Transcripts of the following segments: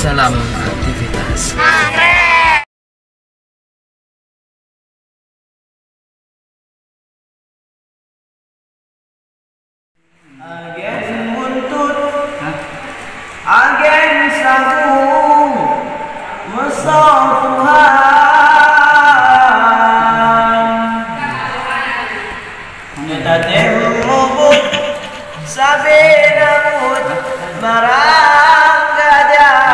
Salam aktivitas. Agen buntut, agen sagu, mesau Tuhan. Nyata temubut, sabe namut, barang gajan.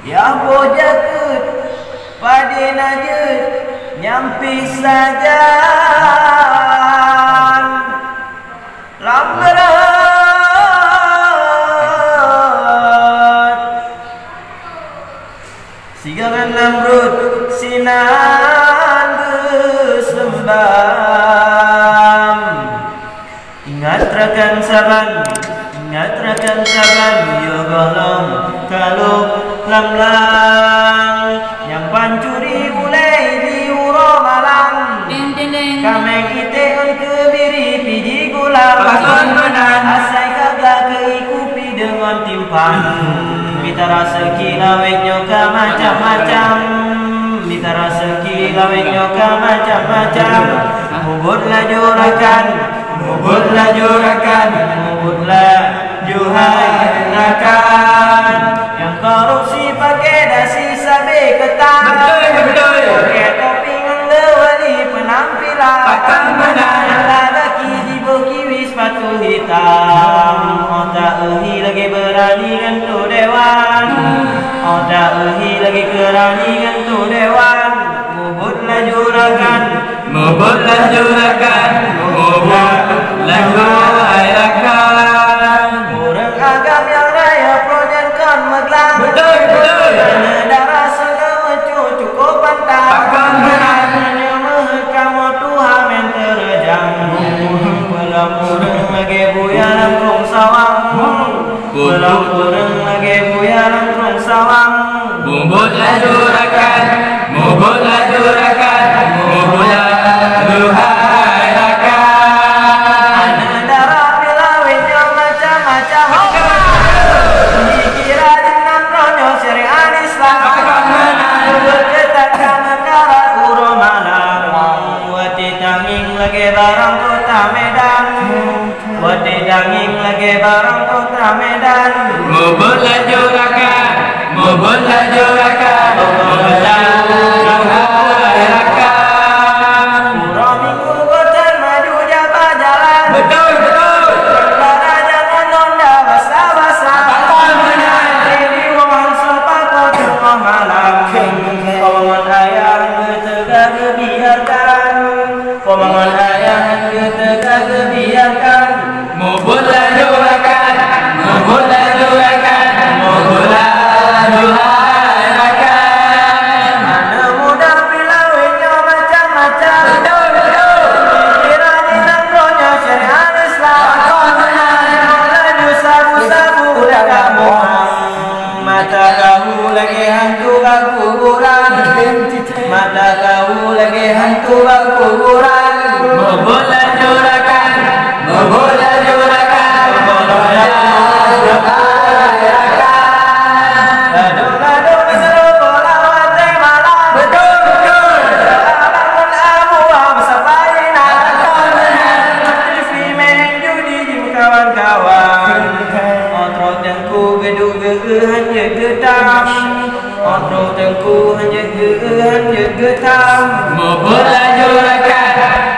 Ya bojakut, pade najut, nyampi saja. Sigaran Namrud sinan besembam. Ingat rakan saban yo golong kaluk lamlang yang pancuri mulai di uro malang. Kameng ite on kebiri piji gula pakon menan asai kagak keikupi dengan timpan. Bitara seki lawek nyoka macam-macam, bitara seki lawek nyoka macam-macam. Mubutlah jurakan, mubutlah jurakan, mubutlah juharakan. Yang korupsi pakai dasi sabe ketan, pakai topi ngelewali penampilan. Pakang menang lelaki dibuki sepatu hitam. Otak uhi lagi berani ngentu dewan, otak uhi lagi berani ngentu dewan. Mubutlah juragan, mubutlah juragan, mubutlah juragan. Orang agam yang raya projenkan meglang, karena darah segala cukup pantang. Pakang menang hanya kamu Tuhan yang terjang. Belum orang lagi buya lambung sawang, belum orang lagi buya lambung sawang. Mubutlah juragan, mubutlah juragan, mubutlah juragan. Ada darah pilawinnya macam-macam. Dikira dengan ronyo syariat Islam. Berketatkan negara uro malam. Wati tanging lagi barang kota Medan, wati tanging lagi barang kota Medan. Mubutlah juragan, mubutlah juragan, mubutlah juragan. Uro minggu boten maju jabat jalan. Betul. Para jangan nonda basa-basa. Ini wong sepako tengah malam. Komangan ayah getegak kebiarkan, komangan ayah getegak kebiarkan. Mubutlah juragan, mubutlah juragan, mubutlah juragan. Mana muda pilawinnya macam-macam. Dikira dinanggonya syariat Islam. Laju sabu-sabu udah kamu. Mata kau lagi hantu bak kuburan, mata kau lagi hantu bak kuburan. Mubutlah juragan, mubutlah juragan, mubutlah juragan. Ladung-ladung seru bola wate malam. Betul. Bangun abu sapaina. TV main judi jim kawan-kawan. Otro tengku gedu-gedu hanya getam, otro tengku hanya getam. Mubutlah juragan,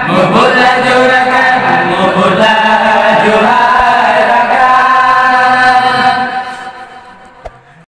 mubutlah juragan.